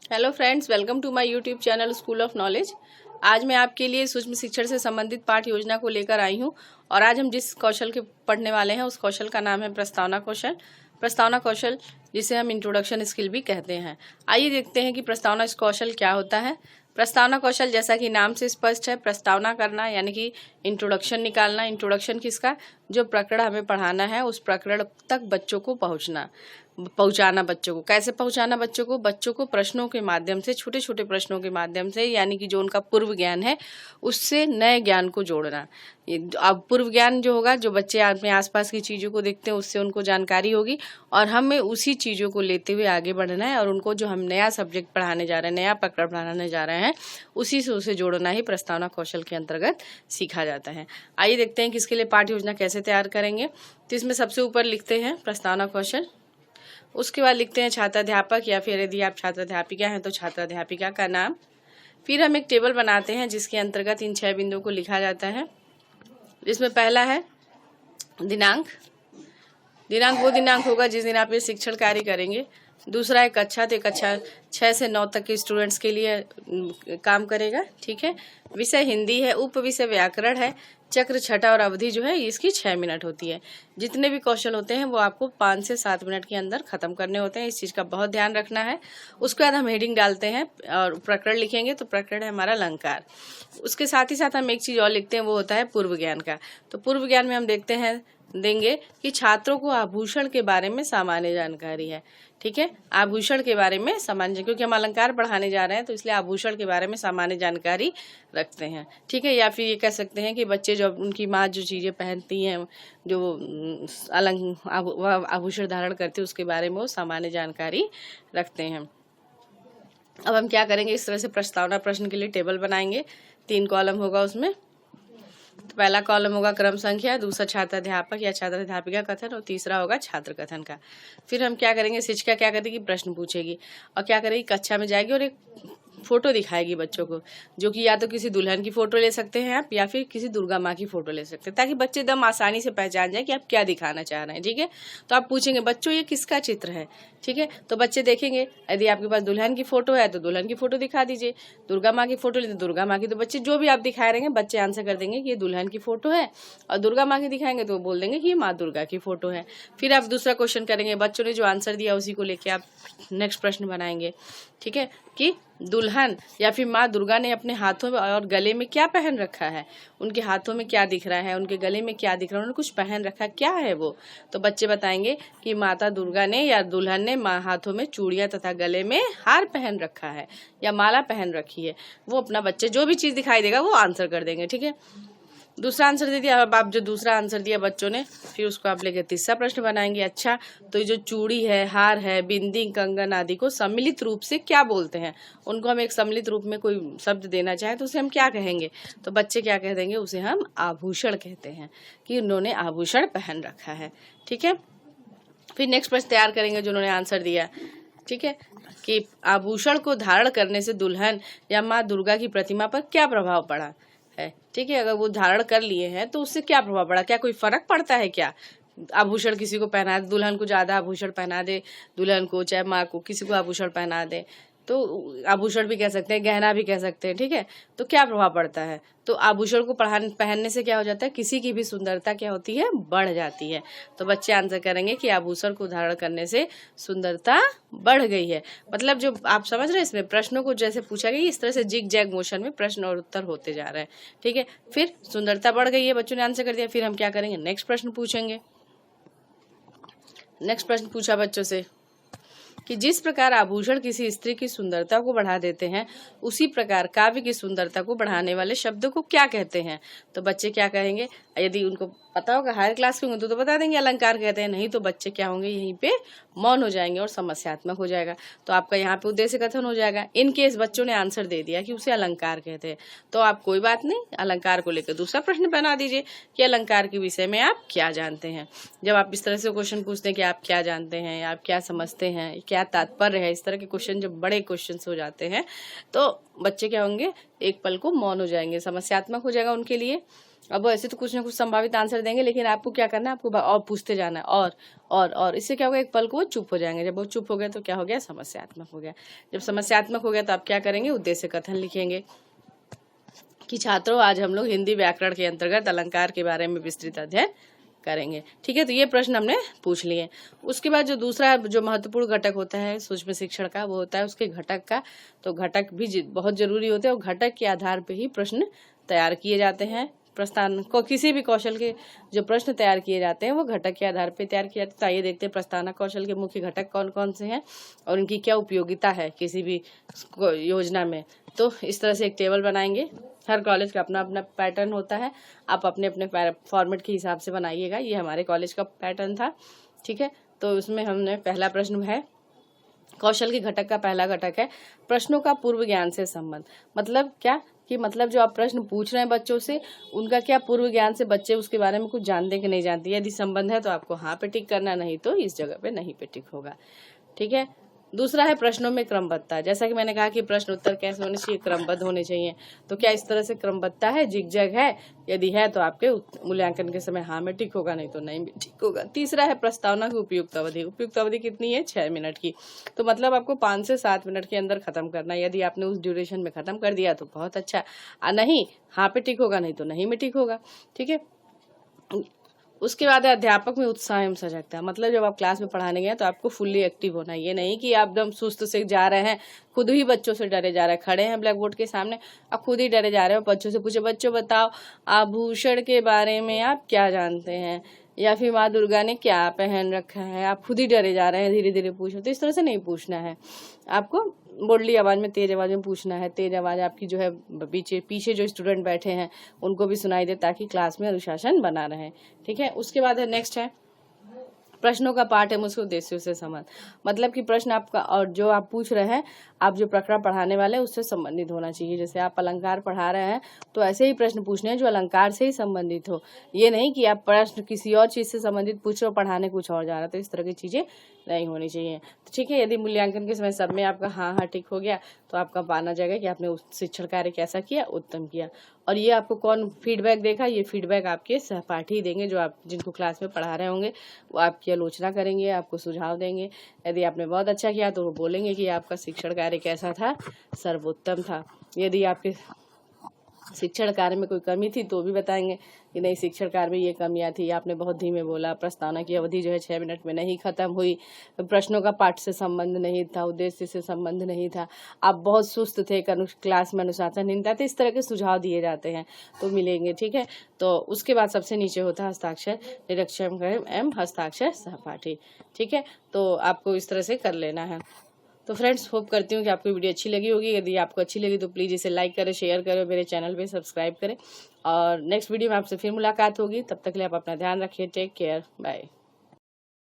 Hello friends, welcome to my YouTube channel School of Knowledge. आज मैं आपके लिए सूक्ष्म शिक्षण से संबंधित पाठ योजना को लेकर आई हूं और आज हम जिस कौशल के पढ़ने वाले हैं उस कौशल का नाम है प्रस्तावना कौशल। प्रस्तावना कौशल जिसे हम इंट्रोडक्शन स्किल भी कहते हैं। आइए देखते हैं कि प्रस्तावना कौशल क्या होता है। प्रस्तावना कौशल जैसा कि नाम से स्पष्ट है, प्रस्तावना करना यानी कि इंट्रोडक्शन निकालना। इंट्रोडक्शन किसका? जो प्रकरण हमें पढ़ाना है उस प्रकरण तक बच्चों को पहुंचाना। बच्चों को कैसे पहुंचाना? बच्चों को प्रश्नों के माध्यम से, छोटे छोटे प्रश्नों के माध्यम से, यानी कि जो उनका पूर्व ज्ञान है उससे नए ज्ञान को जोड़ना। अब पूर्व ज्ञान जो होगा, जो बच्चे अपने आसपास की चीज़ों को देखते हैं उससे उनको जानकारी होगी और हमें उसी चीज़ों को लेते हुए आगे बढ़ना है और उनको जो हम नया सब्जेक्ट पढ़ाने जा रहे हैं, नया प्रकरण पढ़ाने जा रहे हैं, उसी से उसे जोड़ना ही प्रस्तावना कौशल के अंतर्गत सीखा जाता है। आइए देखते हैं कि इसके लिए पाठ्य योजना कैसे तैयार करेंगे। तो इसमें सबसे ऊपर लिखते हैं प्रस्तावना कौशल, उसके बाद लिखते हैं छात्राध्यापक या फिर यदि आप छात्राध्यापिका हैं तो छात्राध्यापिका का नाम। फिर हम एक टेबल बनाते हैं जिसके अंतर्गत इन 6 बिंदुओं को लिखा जाता है। इसमें पहला है दिनांक। दिनांक वो दिनांक होगा जिस दिन आप ये शिक्षण कार्य करेंगे। दूसरा है कक्षा, तो कक्षा 6 से 9 तक के स्टूडेंट्स के लिए काम करेगा। ठीक है। विषय हिंदी है। उप विषय व्याकरण है। चक्र छठा और अवधि जो है इसकी 6 मिनट होती है। जितने भी क्वेश्चन होते हैं वो आपको 5 से 7 मिनट के अंदर खत्म करने होते हैं। इस चीज़ का बहुत ध्यान रखना है। उसके बाद हम हेडिंग डालते हैं और प्रकरण लिखेंगे, तो प्रकरण है हमारा अलंकार। उसके साथ ही साथ हम एक चीज़ और लिखते हैं, वो होता है पूर्व ज्ञान का। तो पूर्व ज्ञान में हम देंगे कि छात्रों को आभूषण के बारे में सामान्य जानकारी है। ठीक है। आभूषण के बारे में सामान्य, क्योंकि हम अलंकार पढ़ाने जा रहे हैं तो इसलिए आभूषण के बारे में सामान्य जानकारी रखते हैं। ठीक है। या फिर ये कह सकते हैं कि बच्चे जो उनकी माँ जो चीज़ें पहनती हैं, जो आभूषण धारण करते हैं, उसके बारे में वो सामान्य जानकारी रखते हैं। अब हम क्या करेंगे, इस तरह से प्रस्तावना प्रश्न के लिए टेबल बनाएंगे। 3 कॉलम होगा उसमें। तो पहला कॉलम होगा क्रम संख्या, दूसरा छात्राध्यापक या छात्राध्यापिका कथन और तीसरा होगा छात्र कथन का। फिर हम क्या करेंगे, शिक्षिका क्या करेगी, प्रश्न पूछेगी और क्या करेगी, कक्षा में जाएगी और एक फोटो दिखाएगी बच्चों को, जो कि या तो किसी दुल्हन की फोटो ले सकते हैं आप या फिर किसी दुर्गा माँ की फोटो ले सकते हैं, ताकि बच्चे एकदम आसानी से पहचान जाए कि आप क्या दिखाना चाह रहे हैं। ठीक है। तो आप पूछेंगे बच्चों ये किसका चित्र है। ठीक है। तो बच्चे देखेंगे, यदि आपके पास दुल्हन की फोटो है तो दुल्हन की फोटो दिखा दीजिए, दुर्गा माँ की फोटो ले तो दुर्गा माँ की। तो बच्चे जो भी आप दिखा रहे हैं बच्चे आंसर कर देंगे कि ये दुल्हन की फोटो है, और दुर्गा माँ की दिखाएंगे तो बोल देंगे कि ये माँ दुर्गा की फोटो है। फिर आप दूसरा क्वेश्चन करेंगे, बच्चों ने जो आंसर दिया उसी को लेके आप नेक्स्ट प्रश्न बनाएंगे। ठीक है। कि दुल्हन या फिर माँ दुर्गा ने अपने हाथों में और गले में क्या पहन रखा है, उनके हाथों में क्या दिख रहा है, उनके गले में क्या दिख रहा है, उन्होंने कुछ पहन रखा है, क्या है वो। तो बच्चे बताएंगे कि माता दुर्गा ने या दुल्हन ने हाथों में चूड़ियां तथा गले में हार पहन रखा है या माला पहन रखी है। वो अपना बच्चे जो भी चीज़ दिखाई देगा वो आंसर कर देंगे। ठीक है। दूसरा आंसर दे दिया। अब आप जो दूसरा आंसर दिया बच्चों ने, फिर उसको आप लेकर तीसरा प्रश्न बनाएंगे। अच्छा, तो ये जो चूड़ी है, हार है, बिंदी, कंगन आदि को सम्मिलित रूप से क्या बोलते हैं? उनको हम एक सम्मिलित रूप में कोई शब्द देना चाहें तो उसे हम क्या कहेंगे? तो बच्चे क्या कह देंगे, उसे हम आभूषण कहते हैं, कि उन्होंने आभूषण पहन रखा है। ठीक है। फिर नेक्स्ट प्रश्न तैयार करेंगे जो उन्होंने आंसर दिया। ठीक है। कि आभूषण को धारण करने से दुल्हन या माँ दुर्गा की प्रतिमा पर क्या प्रभाव पड़ा है। ठीक है। अगर वो धारण कर लिए हैं तो उससे क्या प्रभाव पड़ा, क्या कोई फर्क पड़ता है क्या? आभूषण किसी को पहना दे, दुल्हन को ज्यादा आभूषण पहना दे, दुल्हन को चाहे माँ को, किसी को आभूषण पहना दे, तो आभूषण भी कह सकते हैं, गहना भी कह सकते हैं। ठीक है। तो क्या प्रभाव पड़ता है? तो आभूषण को पहनने से क्या हो जाता है, किसी की भी सुंदरता क्या होती है, बढ़ जाती है। तो बच्चे आंसर करेंगे कि आभूषण को धारण करने से सुंदरता बढ़ गई है। मतलब जो आप समझ रहे हैं, इसमें प्रश्नों को जैसे पूछा गया इस तरह से जिग जैग मोशन में प्रश्न और उत्तर होते जा रहे हैं। ठीक है। फिर सुंदरता बढ़ गई है, बच्चों ने आंसर कर दिया। फिर हम क्या करेंगे, नेक्स्ट प्रश्न पूछेंगे। नेक्स्ट प्रश्न पूछा बच्चों से कि जिस प्रकार आभूषण किसी स्त्री की सुंदरता को बढ़ा देते हैं, उसी प्रकार काव्य की सुंदरता को बढ़ाने वाले शब्दों को क्या कहते हैं? तो बच्चे क्या कहेंगे, यदि उनको पता होगा, हायर क्लास के होंगे तो बता देंगे अलंकार कहते हैं, नहीं तो बच्चे क्या होंगे, यहीं पे मौन हो जाएंगे और समस्यात्मक हो जाएगा। तो आपका यहाँ पे उद्देश्य कथन हो जाएगा। इन केस बच्चों ने आंसर दे दिया कि उसे अलंकार कहते हैं, तो आप कोई बात नहीं, अलंकार को लेकर दूसरा प्रश्न बना दीजिए कि अलंकार के विषय में आप क्या जानते हैं। जब आप इस तरह से क्वेश्चन पूछते हैं कि आप क्या जानते हैं, आप क्या समझते हैं, क्या तात्पर्य है, इस तरह के क्वेश्चन जब बड़े क्वेश्चन हो जाते हैं तो बच्चे क्या होंगे, एक पल को मौन हो जाएंगे, समस्यात्मक हो जाएगा उनके लिए। अब वो ऐसे तो कुछ ना कुछ संभावित आंसर देंगे, लेकिन आपको क्या करना है, आपको और पूछते जाना है और इससे क्या होगा, एक पल को वो चुप हो जाएंगे। जब वो चुप हो गए तो क्या हो गया, समस्यात्मक हो गया। जब समस्यात्मक हो गया तो आप क्या करेंगे, उद्देश्य कथन लिखेंगे कि छात्रों आज हम लोग हिंदी व्याकरण के अंतर्गत अलंकार के बारे में विस्तृत अध्ययन करेंगे। ठीक है, तो ये प्रश्न हमने पूछ लिए। उसके बाद जो दूसरा जो महत्वपूर्ण घटक होता है सूक्ष्म शिक्षण का, वो होता है उसके घटक का। तो घटक भी बहुत जरूरी होते हैं और घटक के आधार पर ही प्रश्न तैयार किए जाते हैं। प्रस्तावना को किसी भी कौशल के जो प्रश्न तैयार किए जाते हैं वो घटक के आधार पर तैयार किए जाते हैं। तो आइए देखते हैं प्रस्तावना कौशल के मुख्य घटक कौन कौन से हैं और उनकी क्या उपयोगिता है किसी भी योजना में। तो इस तरह से एक टेबल बनाएंगे। हर कॉलेज का अपना अपना पैटर्न होता है, आप अपने अपने फॉर्मेट के हिसाब से बनाइएगा। ये हमारे कॉलेज का पैटर्न था। ठीक है, तो उसमें हमने पहला प्रश्न है कौशल के घटक का पहला घटक है प्रश्नों का पूर्व ज्ञान से संबंध। मतलब क्या कि मतलब जो आप प्रश्न पूछ रहे हैं बच्चों से, उनका क्या पूर्व ज्ञान से बच्चे उसके बारे में कुछ जानते कि नहीं जानते। यदि संबंध है तो आपको हाँ पे टिक करना, नहीं तो इस जगह पे नहीं पे टिक होगा। ठीक है, दूसरा है प्रश्नों में क्रमबद्धता। जैसा कि मैंने कहा कि प्रश्न उत्तर कैसे होने चाहिए, क्रमबद्ध होने चाहिए। तो क्या इस तरह से क्रमबद्धता है, जिगजैग है? यदि है तो आपके मूल्यांकन के समय हाँ में टिक होगा, नहीं तो नहीं में टिक होगा। तीसरा है प्रस्तावना की उपयुक्त अवधि। उपयुक्त अवधि कितनी है, 6 मिनट की। तो मतलब आपको 5 से 7 मिनट के अंदर खत्म करना है। यदि आपने उस ड्यूरेशन में खत्म कर दिया तो बहुत अच्छा, नहीं हाँ पे टिक होगा, नहीं तो नहीं में टिक होगा। ठीक है, उसके बाद अध्यापक में उत्साह एवं सजगता। मतलब जब आप क्लास में पढ़ाने गए तो आपको फुल्ली एक्टिव होना है। ये नहीं कि आप एकदम सुस्त से जा रहे हैं, खुद ही बच्चों से डरे जा रहे हैं। खड़े हैं ब्लैक बोर्ड के सामने, आप खुद ही डरे जा रहे हो। बच्चों से पूछे, बच्चों बताओ आभूषण के बारे में आप क्या जानते हैं, या फिर माँ दुर्गा ने क्या पहन रखा है। आप खुद ही डरे जा रहे हैं, धीरे धीरे पूछो। तो इस तरह से नहीं पूछना है, आपको बोल्डली आवाज में, तेज आवाज में पूछना है। तेज आवाज आपकी जो है पीछे जो स्टूडेंट बैठे हैं उनको भी सुनाई दे, ताकि क्लास में अनुशासन बना रहे। ठीक है, उसके बाद है नेक्स्ट है प्रश्नों का पाठ है मुझको उद्देश्यों से संबंध। मतलब कि प्रश्न आपका और जो आप पूछ रहे हैं, आप जो प्रकरण पढ़ाने वाले हैं उससे संबंधित होना चाहिए। जैसे आप अलंकार पढ़ा रहे हैं तो ऐसे ही प्रश्न पूछने हैं जो अलंकार से ही संबंधित हो। ये नहीं कि आप प्रश्न किसी और चीज से संबंधित पूछ रहे हो, पढ़ाने कुछ और जा रहा है। तो इस तरह की चीजें नहीं होनी चाहिए। तो ठीक है, यदि मूल्यांकन के समय सब में आपका हाँ हाँ टिक हो गया तो आपका माना जाएगा कि आपने शिक्षण कार्य कैसा किया, उत्तम किया। और ये आपको कौन फीडबैक देगा, ये फीडबैक आपके सहपाठी देंगे, जो आप जिनको क्लास में पढ़ा रहे होंगे। वो आपकी आलोचना करेंगे, आपको सुझाव देंगे। यदि आपने बहुत अच्छा किया तो वो बोलेंगे कि आपका शिक्षण कार्य कैसा था, सर्वोत्तम था। यदि आपके शिक्षण कार्य में कोई कमी थी तो भी बताएंगे कि नहीं, शिक्षण कार्य में ये कमियां थी, आपने बहुत धीमे बोला, प्रस्तावना की अवधि जो है 6 मिनट में नहीं खत्म हुई, प्रश्नों का पाठ से संबंध नहीं था, उद्देश्य से संबंध नहीं था, आप बहुत सुस्त थे, क्लास में अनुशासनहीनता। तो इस तरह के सुझाव दिए जाते हैं तो मिलेंगे। ठीक है, तो उसके बाद सबसे नीचे होता है हस्ताक्षर निरीक्षण एवं हस्ताक्षर सहपाठी। ठीक है, तो आपको इस तरह से कर लेना है। तो फ्रेंड्स, होप करती हूँ कि आपको वीडियो अच्छी लगी होगी। यदि आपको अच्छी लगी तो प्लीज़ इसे लाइक करें, शेयर करें, मेरे चैनल पे सब्सक्राइब करें। और नेक्स्ट वीडियो में आपसे फिर मुलाकात होगी। तब तक के लिए आप अपना ध्यान रखिए। Take care, bye.